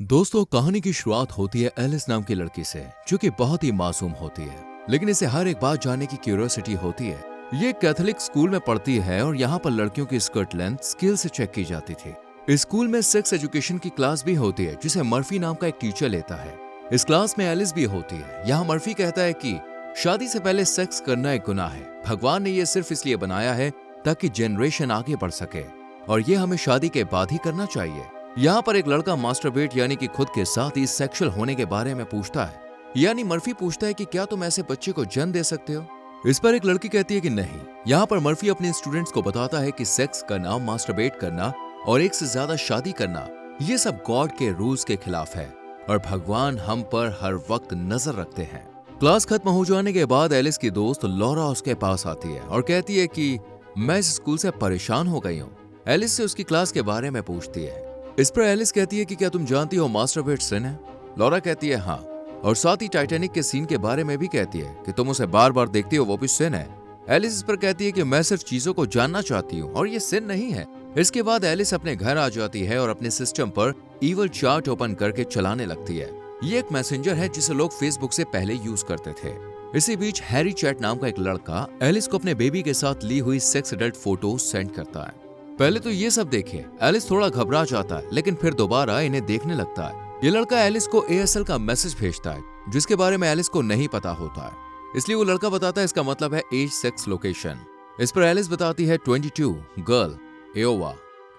दोस्तों, कहानी की शुरुआत होती है एलिस नाम की लड़की से, जो कि बहुत ही मासूम होती है, लेकिन इसे हर एक बात जानने की क्यूरियोसिटी होती है। ये कैथोलिक स्कूल में पढ़ती है और यहाँ पर लड़कियों की स्कर्ट लेंथ स्केल से चेक की जाती थी। इस स्कूल में सेक्स एजुकेशन की क्लास भी होती है, जिसे मर्फी नाम का एक टीचर लेता है। इस क्लास में एलिस भी होती है। यहाँ मर्फी कहता है कि शादी से पहले सेक्स करना एक गुनाह है। भगवान ने ये सिर्फ इसलिए बनाया है ताकि जनरेशन आगे बढ़ सके, और ये हमें शादी के बाद ही करना चाहिए। यहाँ पर एक लड़का मास्टरबेट यानी कि खुद के साथ ही सेक्सुअल होने के बारे में पूछता है। यानी मर्फी पूछता है कि क्या तुम ऐसे बच्चे को जन्म दे सकते हो। इस पर एक लड़की कहती है कि नहीं। यहाँ पर मर्फी अपने स्टूडेंट्स को बताता है कि सेक्स करना, मास्टरबेट करना और एक से ज्यादा शादी करना, ये सब गॉड के रूल्स के खिलाफ है और भगवान हम पर हर वक्त नजर रखते हैं। क्लास खत्म हो जाने के बाद एलिस की दोस्त लॉरा उसके पास आती है और कहती है कि मैं इस स्कूल से परेशान हो गई हूँ। एलिस से उसकी क्लास के बारे में पूछती है। इस पर एलिस कहती है कि क्या तुम जानती हो मास्टरबेट सिन है। लॉरा कहती है हाँ, और साथ ही टाइटैनिक के सीन के बारे में भी कहती है कि तुम उसे बार बार देखती हो, वो भी सिन है। एलिस इस पर कहती है कि मैं सिर्फ चीजों को जानना चाहती हूँ और ये सिन नहीं है। इसके बाद एलिस अपने घर आ जाती है और अपने सिस्टम पर ईवल चार्ट ओपन करके चलाने लगती है। ये एक मैसेंजर है जिसे लोग फेसबुक से पहले यूज करते थे। इसी बीच हैरी चैट नाम का एक लड़का एलिस को अपने बेबी के साथ ली हुई सेक्स एडल्ट फोटो सेंड करता है। पहले तो ये सब देखे एलिस थोड़ा घबरा जाता है, लेकिन फिर दोबारा इन्हें देखने लगता है। ये लड़का एलिस को ASL का मैसेज भेजता है, जिसके बारे में एलिस को नहीं पता होता है, इसलिए वो लड़का बताता है इसका मतलब है एज, सेक्स, लोकेशन। इस पर एलिस बताती है 22, गर्ल, एओवा।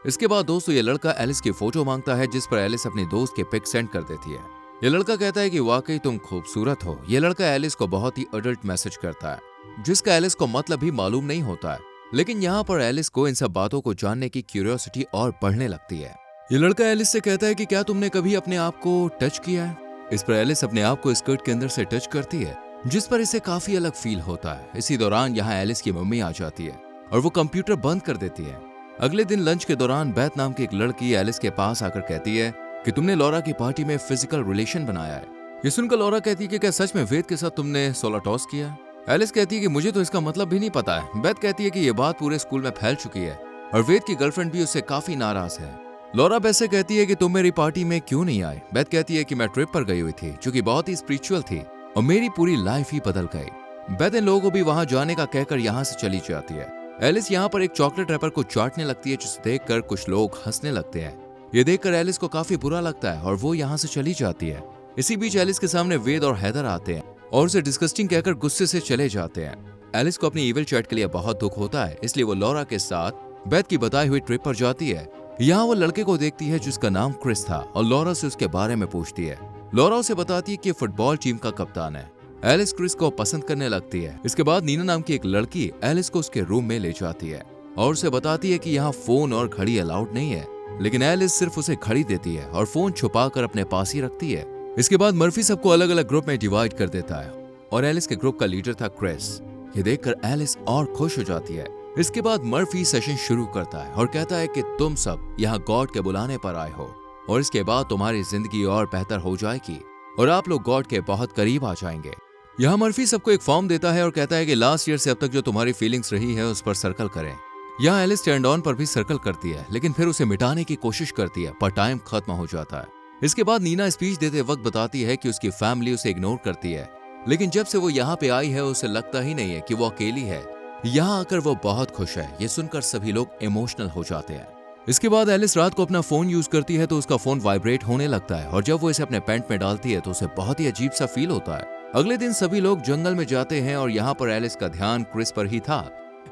इसके बाद दोस्तों ये लड़का एलिस की फोटो मांगता है, जिस पर एलिस अपनी दोस्त के पिक सेंड कर देती है। ये लड़का कहता है कि वाकई तुम खूबसूरत हो। ये लड़का एलिस को बहुत ही अडल्ट मैसेज करता है, जिसका एलिस को मतलब भी मालूम नहीं होता है, लेकिन यहाँ पर एलिस को इन सब बातों को जानने की क्यूरियोसिटी और बढ़ने लगती है। ये लड़का एलिस से कहता है कि क्या तुमने कभी अपने आप को टच किया है। इस पर एलिस अपने आप को स्कर्ट के अंदर से टच करती है, जिस पर इसे काफी अलग फील होता है। इसी दौरान यहाँ एलिस की मम्मी आ जाती है और वो कंप्यूटर बंद कर देती है। अगले दिन लंच के दौरान बैथ नाम की एक लड़की एलिस के पास आकर कहती है कि तुमने लॉरा की पार्टी में फिजिकल रिलेशन बनाया है। ये सुनकर लॉरा कहती है कि क्या सच में वेद के साथ तुमने सोलर टॉस किया है। एलिस कहती है कि मुझे तो इसका मतलब भी नहीं पता है। बेथ कहती है कि यह बात पूरे स्कूल में फैल चुकी है और वेद की गर्लफ्रेंड भी उससे काफी नाराज है। लॉरा बेथ से कहती है कि तुम मेरी पार्टी में क्यों नहीं आए। बेथ कहती है कि मैं ट्रिप पर गई हुई थी, जो कि बहुत ही स्पिरिचुअल थी और मेरी पूरी लाइफ ही बदल गई। बेथ इन लोगों को भी वहां जाने का कहकर यहाँ से चली जाती है। एलिस यहाँ पर एक चॉकलेट रैपर को चाटने लगती है, जिसे देखकर कुछ लोग हंसने लगते हैं। ये देखकर एलिस को काफी बुरा लगता है और वो यहाँ से चली जाती है। इसी बीच एलिस के सामने वेद और हैदर आते हैं और उसे डिस्गस्टिंग कहकर गुस्से से चले जाते हैं। एलिस को अपनी ईविल चैट के लिए बहुत दुख होता है, इसलिए वो लॉरा के साथ बेथ की बताई हुई ट्रिप पर जाती है। यहाँ वो लड़के को देखती है जिसका नाम क्रिस था और लॉरा से उसके बारे में पूछती है। लॉरा उसे बताती है कि फुटबॉल टीम का कप्तान है। एलिस क्रिस को पसंद करने लगती है। इसके बाद नीना नाम की एक लड़की एलिस को उसके रूम में ले जाती है और उसे बताती है कि यहाँ फोन और घड़ी अलाउड नहीं है, लेकिन एलिस सिर्फ उसे घड़ी देती है और फोन छुपा कर अपने पास ही रखती है। इसके बाद मर्फी सबको अलग अलग ग्रुप में डिवाइड कर देता है और एलिस के ग्रुप का लीडर था क्रिस। ये देखकर एलिस और खुश हो जाती है। इसके बाद मर्फी सेशन शुरू करता है और कहता है कि तुम सब यहाँ गॉड के बुलाने पर आए हो और इसके बाद तुम्हारी जिंदगी और बेहतर हो जाएगी और आप लोग गॉड के बहुत करीब आ जाएंगे। यहाँ मर्फी सबको एक फॉर्म देता है और कहता है कि लास्ट ईयर से अब तक जो तुम्हारी फीलिंग्स रही है उस पर सर्कल करें। यहाँ एलिस टर्न ऑन पर भी सर्कल करती है, लेकिन फिर उसे मिटाने की कोशिश करती है, पर टाइम खत्म हो जाता है। इसके बाद नीना स्पीच देते वक्त बताती है कि उसकी फैमिली उसे इग्नोर करती है, लेकिन जब से वो यहाँ पे आई है उसे लगता ही नहीं है कि वो अकेली है। यहाँ आकर वो बहुत खुश है। ये सुनकर सभी लोग इमोशनल हो जाते हैं। इसके बाद एलिस रात को अपना फोन यूज करती है तो उसका फोन वाइब्रेट होने लगता है और जब वो इसे अपने पैंट में डालती है तो उसे बहुत ही अजीब सा फील होता है। अगले दिन सभी लोग जंगल में जाते हैं और यहाँ पर एलिस का ध्यान क्रिस पर ही था।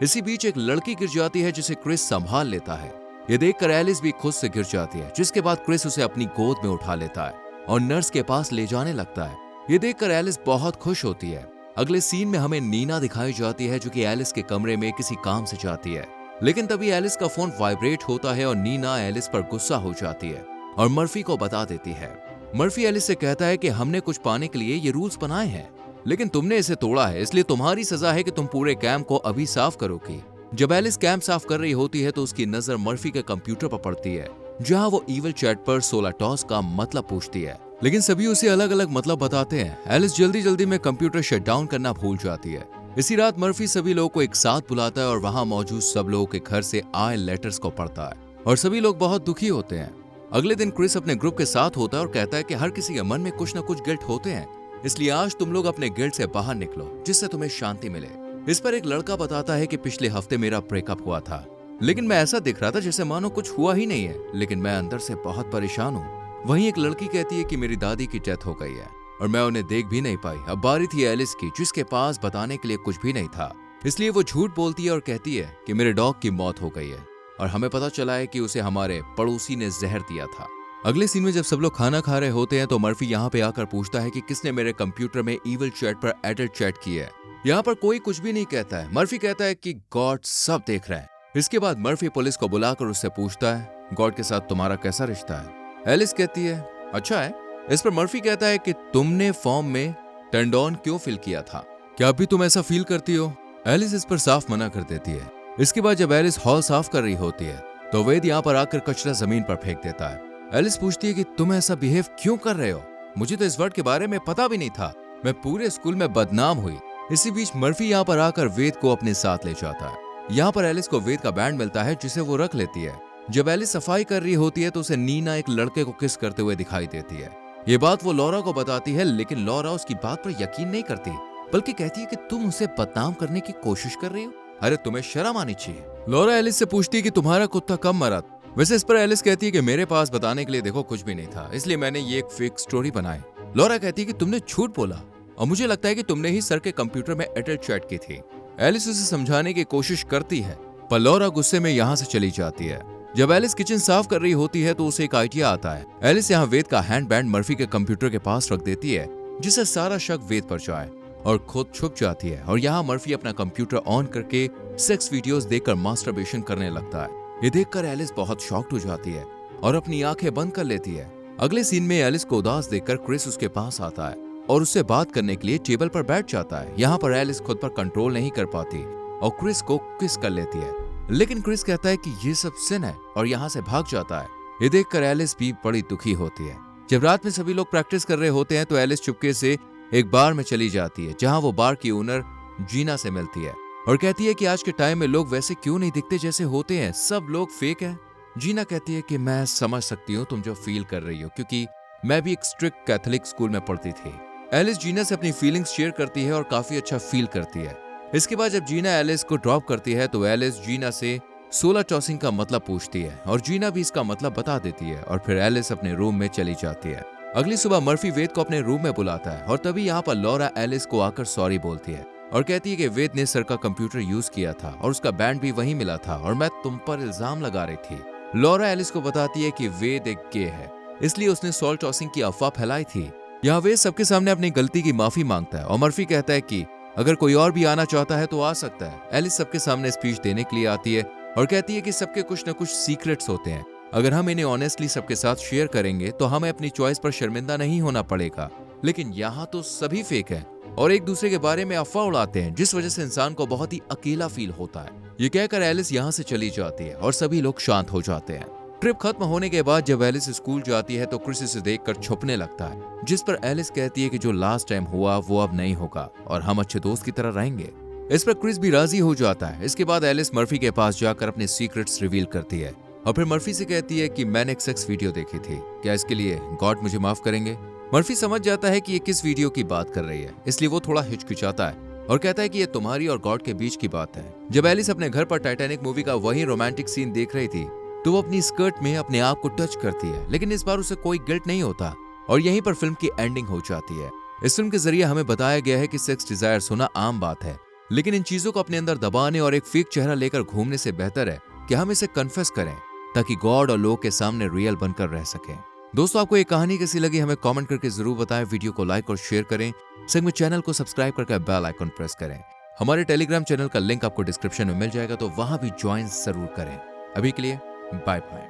इसी बीच एक लड़की गिर जाती है जिसे क्रिस संभाल लेता है। ये देखकर एलिस भी खुद से गिर जाती है, जिसके बाद क्रिस उसे अपनी गोद में उठा लेता है और नर्स के पास ले जाने लगता है। ये देखकर एलिस बहुत खुश होती है। अगले सीन में हमें नीना दिखाई जाती है, जो कि एलिस के कमरे में किसी काम से जाती है, लेकिन तभी एलिस का फोन वाइब्रेट होता है और नीना एलिस पर गुस्सा हो जाती है और मर्फी को बता देती है। मर्फी एलिस से कहता है कि हमने कुछ पाने के लिए ये रूल्स बनाए हैं, लेकिन तुमने इसे तोड़ा है, इसलिए तुम्हारी सजा है कि तुम पूरे कैंप को अभी साफ करोगी। जब एलिस कैंप साफ कर रही होती है तो उसकी नजर मर्फी के कंप्यूटर पर पड़ती है, जहां वो ईविल चैट पर सोलर टॉस का मतलब पूछती है, लेकिन सभी उसे अलग अलग मतलब बताते हैं। एलिस जल्दी जल्दी में कंप्यूटर शट डाउन करना भूल जाती है। इसी रात मर्फी सभी लोगों को एक साथ बुलाता है और वहां मौजूद सब लोगों के घर से आए लेटर्स को पढ़ता है और सभी लोग बहुत दुखी होते हैं। अगले दिन क्रिस अपने ग्रुप के साथ होता है और कहता है कि हर किसी के मन में कुछ ना कुछ गिल्ट होते हैं, इसलिए आज तुम लोग अपने गिल्ट से बाहर निकलो जिससे तुम्हें शांति मिले। इस पर एक लड़का बताता है कि पिछले हफ्ते मेरा ब्रेकअप हुआ था, लेकिन मैं ऐसा दिख रहा था जैसे मानो कुछ हुआ ही नहीं है, लेकिन मैं अंदर से बहुत परेशान हूँ। वहीं एक लड़की कहती है कि मेरी दादी की डेथ हो गई है और मैं उन्हें देख भी नहीं पाई। अब बारी थी एलिस की, जिसके पास बताने के लिए कुछ भी नहीं था, इसलिए वो झूठ बोलती है और कहती है कि मेरे डॉग की मौत हो गई है और हमें पता चला है कि उसे हमारे पड़ोसी ने जहर दिया था। अगले सीन में जब सब लोग खाना खा रहे होते हैं तो मर्फी यहाँ पे आकर पूछता है कि किसने मेरे कंप्यूटर में ईविल चैट पर एडल्ट चैट की है। यहाँ पर कोई कुछ भी नहीं कहता है। मर्फी कहता है कि गॉड सब देख रहा है। इसके बाद मर्फी पुलिस को बुलाकर उससे पूछता है, गॉड के साथ तुम्हारा कैसा रिश्ता है? एलिस कहती है अच्छा है। इस पर मर्फी कहता है कि तुमने फॉर्म में टेंडोन क्यों फिल किया था, क्या अभी तुम ऐसा फील करती हो? एलिस इस पर साफ मना कर देती है। इसके बाद जब एलिस हॉल साफ कर रही होती है तो वेद यहाँ पर आकर कचरा जमीन पर फेंक देता है। एलिस पूछती है कि तुम ऐसा बिहेव क्यों कर रहे हो? मुझे तो इस वर्ड के बारे में पता भी नहीं था, मैं पूरे स्कूल में बदनाम हुई। इसी बीच मर्फी यहाँ पर आकर वेद को अपने साथ ले जाता है। यहाँ पर एलिस को वेद का बैंड मिलता है जिसे वो रख लेती है। जब एलिस सफाई कर रही होती है तो उसे नीना एक लड़के को किस करते हुए दिखाई देती है। ये बात वो लॉरा को बताती है, लेकिन लॉरा उसकी बात पर यकीन नहीं करती, बल्कि कहती है कि तुम उसे बदनाम करने की कोशिश कर रही हो, अरे तुम्हें शर्म आनी चाहिए। लॉरा एलिस से पूछती है कि तुम्हारा कुत्ता कब मरा? वैसे इस पर एलिस कहती है कि मेरे पास बताने के लिए देखो कुछ भी नहीं था, इसलिए मैंने ये एक फेक स्टोरी बनाई। लॉरा कहती है कि तुमने झूठ बोला और मुझे लगता है कि तुमने ही सर के कंप्यूटर में एडल्ट चैट की थी। एलिस उसे समझाने की कोशिश करती है, पर लॉरा गुस्से में यहाँ से चली जाती है। जब एलिस किचन साफ कर रही होती है तो उसे एक आइडिया आता है। एलिस यहाँ वेद का हैंड बैंड मर्फी के कंप्यूटर के पास रख देती है, जिससे सारा शक वेद पर जाए और खुद छुप जाती है। और यहाँ मर्फी अपना कंप्यूटर ऑन करके सेक्स वीडियोस देखकर मास्टरबेशन करने लगता है। ये देखकर एलिस बहुत शॉक्ड हो जाती है और अपनी आंखें बंद कर लेती है। अगले सीन में एलिस को उदास देखकर क्रिस उसके पास आता है और उससे बात करने के लिए टेबल पर बैठ जाता है। यहाँ पर एलिस खुद पर कंट्रोल नहीं कर पाती और क्रिस को किस कर लेती है, लेकिन क्रिस कहता है कि ये सब सिन है और यहाँ से भाग जाता है। ये देखकर एलिस भी बड़ी दुखी होती है। जब रात में सभी लोग प्रैक्टिस कर रहे होते हैं तो एलिस चुपके से एक बार में चली जाती है, जहाँ वो बार की ओनर जीना से मिलती है और कहती है कि आज के टाइम में लोग वैसे क्यों नहीं दिखते जैसे होते हैं, सब लोग फेक हैं। जीना कहती है कि मैं समझ सकती हूँ तुम जो फील कर रही हो, क्योंकि मैं भी एक स्ट्रिक्ट कैथोलिक स्कूल में पढ़ती थी। एलिस जीना से अपनी फीलिंग्स शेयर करती है और काफी अच्छा फील करती है। इसके बाद जब जीना एलिस को ड्रॉप करती है तो एलिस जीना से सोलर टॉसिंग का मतलब पूछती है और जीना भी इसका मतलब बता देती है और फिर एलिस अपने रूम में चली जाती है। अगली सुबह मर्फी वेद को अपने रूम में बुलाता है और तभी यहाँ पर लॉरा एलिस को आकर सॉरी बोलती है और कहती है कि वेद ने सर का कंप्यूटर यूज किया था और उसका बैंड भी वही मिला था और मैं तुम पर इल्जाम लगा रही थी। लॉरा एलिस को बताती है कि वेद एक गे है, इसलिए उसने सोल टॉसिंग की अफवाह फैलाई थी। यहाँ वेद सबके सामने अपनी गलती की माफी मांगता है और मर्फी कहता है कि अगर कोई और भी आना चाहता है तो आ सकता है। एलिस सबके सामने स्पीच देने के लिए आती है और कहती है कि सबके कुछ न कुछ सीक्रेट्स होते हैं, अगर हम इन्हें ऑनेस्टली सबके साथ शेयर करेंगे तो हमें अपनी चॉइस पर शर्मिंदा नहीं होना पड़ेगा। लेकिन यहाँ तो सभी फेक है और एक दूसरे के बारे में अफवाह उड़ाते हैं, जिस वजह से इंसान को बहुत ही अकेला फील होता है। ये कहकर एलिस यहाँ से चली जाती है और सभी लोग शांत हो जाते हैं। ट्रिप खत्म होने के बाद जब एलिस स्कूल जाती है तो क्रिस इसे देखकर छुपने लगता है, जिस पर एलिस कहती है कि जो लास्ट टाइम हुआ वो अब नहीं होगा और हम अच्छे दोस्त की तरह रहेंगे। इस पर क्रिस भी राजी हो जाता है। इसके बाद एलिस मर्फी के पास जाकर अपने सीक्रेट्स रिवील करती है और फिर मर्फी से कहती है कि मैंने एक सेक्स वीडियो देखी थी, क्या इसके लिए गॉड मुझे माफ करेंगे? मर्फी समझ जाता है कि ये किस वीडियो की बात कर रही है, इसलिए वो थोड़ा हिचकिचाता है और कहता है कि ये तुम्हारी और गॉड के बीच की बात है। जब एलिस अपने घर पर टाइटैनिक मूवी का वही रोमांटिक सीन देख रही थी तो वो अपनी स्कर्ट में अपने आप को टच करती है, लेकिन इस बार उसे कोई गिल्ट नहीं होता और यहीं पर फिल्म की एंडिंग हो जाती है। इस फिल्म के जरिए हमें बताया गया है कि सेक्स डिजायर होना आम बात है, लेकिन इन चीजों को अपने अंदर दबाने और एक फेक चेहरा लेकर घूमने से बेहतर है कि हम इसे कन्फेस करें ताकि गॉड और लोग के सामने रियल बनकर रह सकें। दोस्तों, आपको ये कहानी कैसी लगी हमें कमेंट करके जरूर बताएं। वीडियो को लाइक और शेयर करें। संग में चैनल को सब्सक्राइब करके बेल आइकन प्रेस करें। हमारे टेलीग्राम चैनल का लिंक आपको डिस्क्रिप्शन में मिल जाएगा, तो वहां भी ज्वाइन जरूर करें। अभी के लिए बाय बाय।